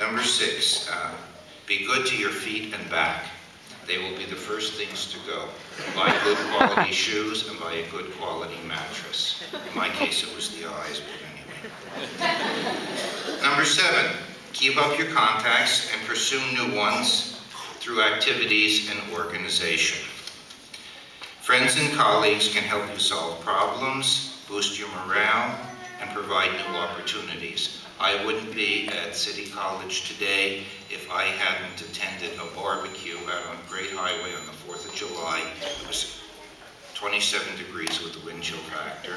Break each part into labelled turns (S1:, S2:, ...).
S1: Number 6, be good to your feet and back. They will be the first things to go. Buy good quality shoes and buy a good quality mattress. In my case, it was the eyes, but anyway. Number 7, keep up your contacts and pursue new ones through activities and organization. Friends and colleagues can help you solve problems, boost your morale, and provide new opportunities. I wouldn't be at City College today if I hadn't attended a barbecue out on Great Highway on the 4th of July. It was 27 degrees with the wind chill factor.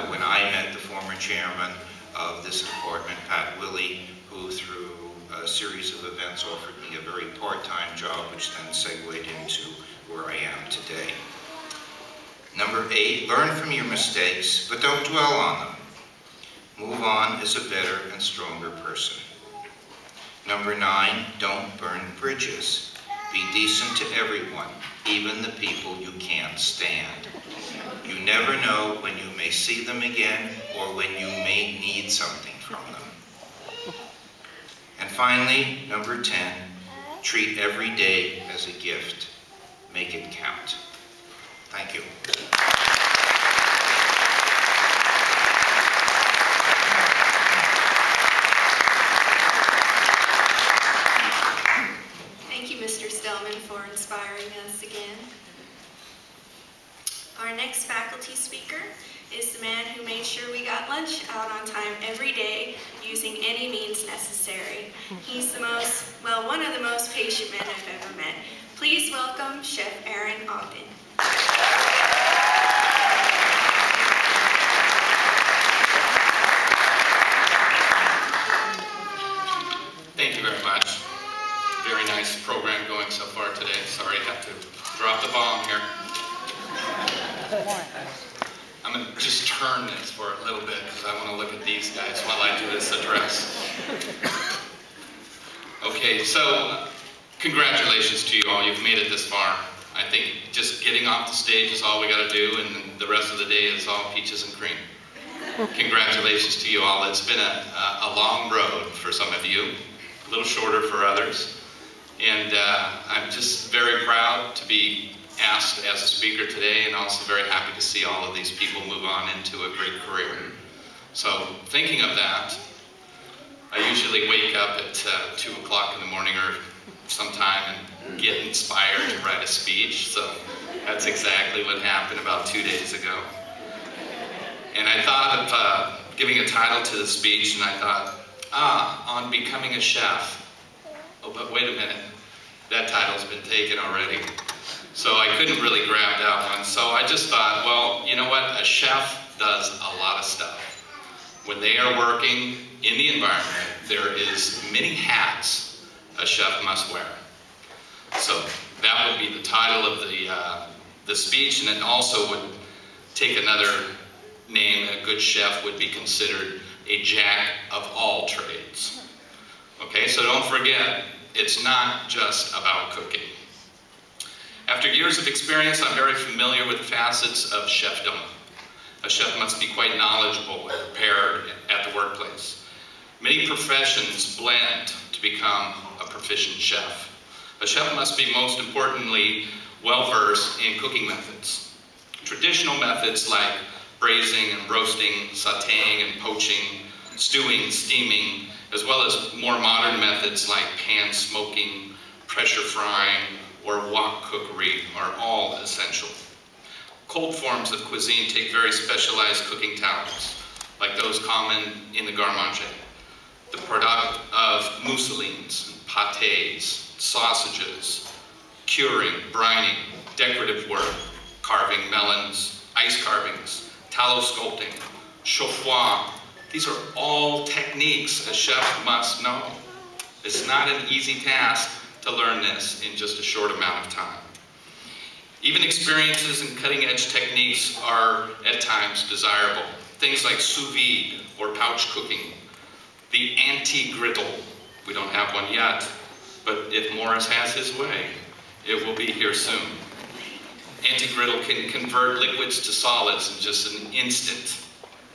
S1: When I met the former chairman of this department, Pat Willey, who through a series of events offered me a very part-time job, which then segued into where I am today. Number 8, learn from your mistakes, but don't dwell on them. Move on as a better and stronger person. Number 9, don't burn bridges. Be decent to everyone, even the people you can't stand. You never know when you may see them again or when you may need something from them. And finally, number 10, treat every day as a gift. Make it count. Thank you.
S2: For inspiring us again. Our next faculty speaker is the man who made sure we got lunch out on time every day using any means necessary. He's one of the most patient men I've ever met. Please welcome Chef Aaron Ogden.
S3: Thank you very much. Very nice program going so far today. Sorry I have to drop the bomb here. I'm going to just turn this for a little bit because I want to look at these guys while I do this address. Okay, so congratulations to you all. You've made it this far. I think just getting off the stage is all we got to do, and the rest of the day is all peaches and cream. Congratulations to you all. It's been a long road for some of you, a little shorter for others. And I'm just very proud to be asked as a speaker today, and also very happy to see all of these people move on into a great career. So thinking of that, I usually wake up at 2 o'clock in the morning or sometime and get inspired to write a speech. So that's exactly what happened about 2 days ago. And I thought of giving a title to the speech, and I thought, on becoming a chef. Oh, but wait a minute, that title's been taken already. So I couldn't really grab that one. So I just thought, well, you know what? A chef does a lot of stuff. When they are working in the environment, there is many hats a chef must wear. So that would be the title of the speech, and it also would take another name. A good chef would be considered a jack of all trades. Okay, so don't forget, it's not just about cooking. After years of experience, I'm very familiar with the facets of chefdom. A chef must be quite knowledgeable and prepared at the workplace. Many professions blend to become a proficient chef. A chef must be most importantly well-versed in cooking methods. Traditional methods like braising and roasting, sauteing and poaching, stewing, steaming, as well as more modern methods like pan smoking, pressure frying, or wok cookery are all essential. Cold forms of cuisine take very specialized cooking talents, like those common in the garde-manger. The product of mousselines, pâtés, sausages, curing, brining, decorative work, carving melons, ice carvings, tallow sculpting, chauffoir. These are all techniques a chef must know. It's not an easy task to learn this in just a short amount of time. Even experiences in cutting-edge techniques are at times desirable. Things like sous vide or pouch cooking, the anti-griddle. We don't have one yet, but if Morris has his way, it will be here soon. Anti-griddle can convert liquids to solids in just an instant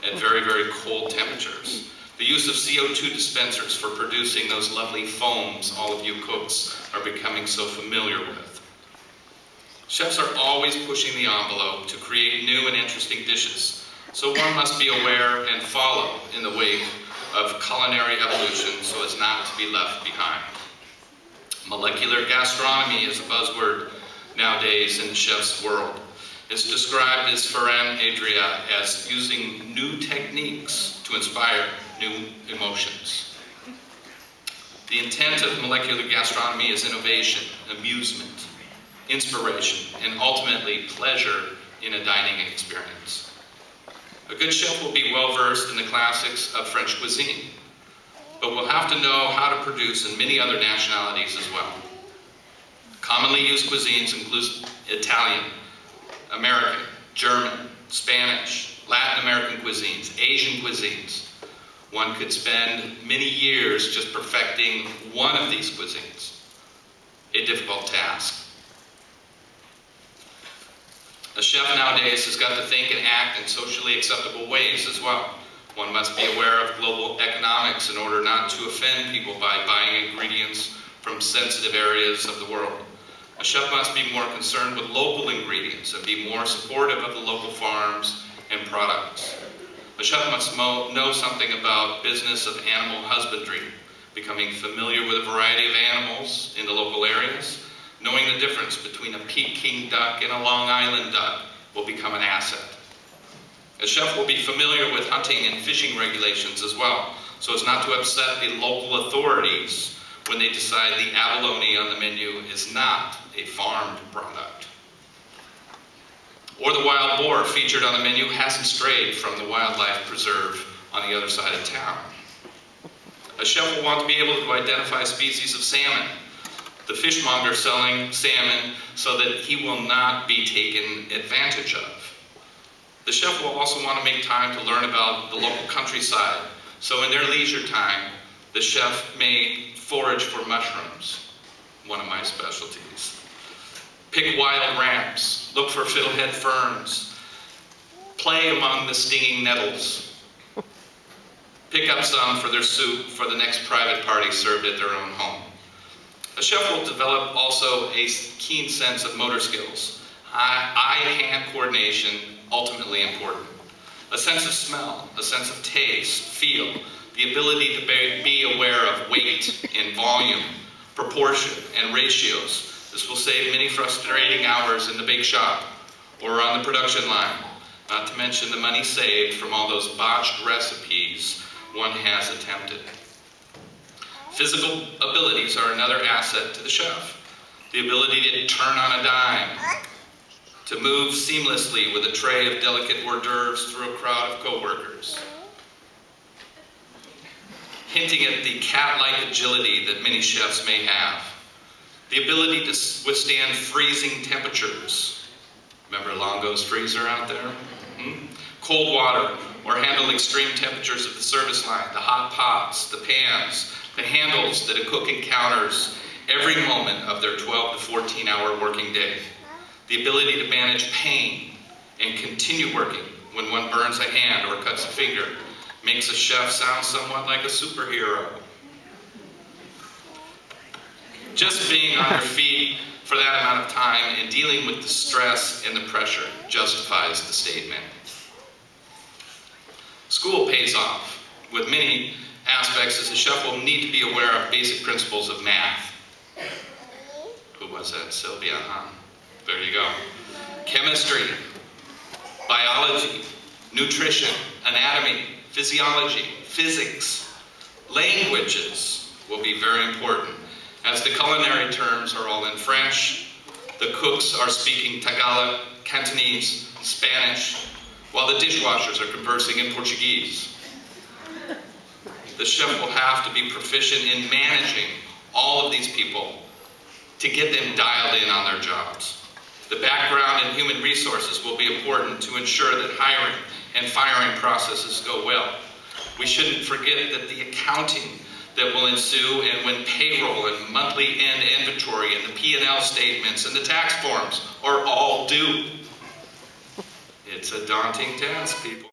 S3: at very, very cold temperatures. The use of CO2 dispensers for producing those lovely foams all of you cooks are becoming so familiar with. Chefs are always pushing the envelope to create new and interesting dishes, so one must be aware and follow in the wake of culinary evolution so as not to be left behind. Molecular gastronomy is a buzzword nowadays in the chef's world. It's described as Ferran Adrià as using new techniques to inspire new emotions. The intent of molecular gastronomy is innovation, amusement, inspiration, and ultimately pleasure in a dining experience. A good chef will be well versed in the classics of French cuisine, but will have to know how to produce in many other nationalities as well. Commonly used cuisines include Italian, American, German, Spanish, Latin American cuisines, Asian cuisines. One could spend many years just perfecting one of these cuisines. A difficult task. A chef nowadays has got to think and act in socially acceptable ways as well. One must be aware of global economics in order not to offend people by buying ingredients from sensitive areas of the world. A chef must be more concerned with local ingredients and be more supportive of the local farms and products. A chef must know something about business of animal husbandry, becoming familiar with a variety of animals in the local areas. Knowing the difference between a Peking duck and a Long Island duck will become an asset. A chef will be familiar with hunting and fishing regulations as well, so as not to upset the local authorities when they decide the abalone on the menu is not a farmed product. Or the wild boar featured on the menu hasn't strayed from the wildlife preserve on the other side of town. A chef will want to be able to identify species of salmon, the fishmonger selling salmon so that he will not be taken advantage of. The chef will also want to make time to learn about the local countryside, so in their leisure time, the chef may forage for mushrooms, one of my specialties. Pick wild ramps, look for fiddlehead ferns, play among the stinging nettles. Pick up some for their soup for the next private party served at their own home. A chef will develop also a keen sense of motor skills. Eye-hand coordination, ultimately important. A sense of smell, a sense of taste, feel, the ability to be aware of weight and volume, proportion, and ratios. This will save many frustrating hours in the bake shop or on the production line, not to mention the money saved from all those botched recipes one has attempted. Physical abilities are another asset to the chef. The ability to turn on a dime, to move seamlessly with a tray of delicate hors d'oeuvres through a crowd of co-workers. Hinting at the cat-like agility that many chefs may have. The ability to withstand freezing temperatures. Remember Longo's freezer out there? Cold water, or handle extreme temperatures of the service line, the hot pots, the pans, the handles that a cook encounters every moment of their 12 to 14-hour working day. The ability to manage pain and continue working when one burns a hand or cuts a finger makes a chef sound somewhat like a superhero. Just being on your feet for that amount of time and dealing with the stress and the pressure justifies the statement. School pays off with many aspects, as a chef will need to be aware of basic principles of math. Who was that? Sylvia, huh? There you go. Chemistry, biology, nutrition, anatomy, physiology, physics, languages will be very important, as the culinary terms are all in French. The cooks are speaking Tagalog, Cantonese, Spanish, while the dishwashers are conversing in Portuguese. The chef will have to be proficient in managing all of these people to get them dialed in on their jobs. The background in human resources will be important to ensure that hiring and firing processes go well. We shouldn't forget that the accounting that will ensue, and when payroll and monthly end inventory and the P&L statements and the tax forms are all due. It's a daunting task, people.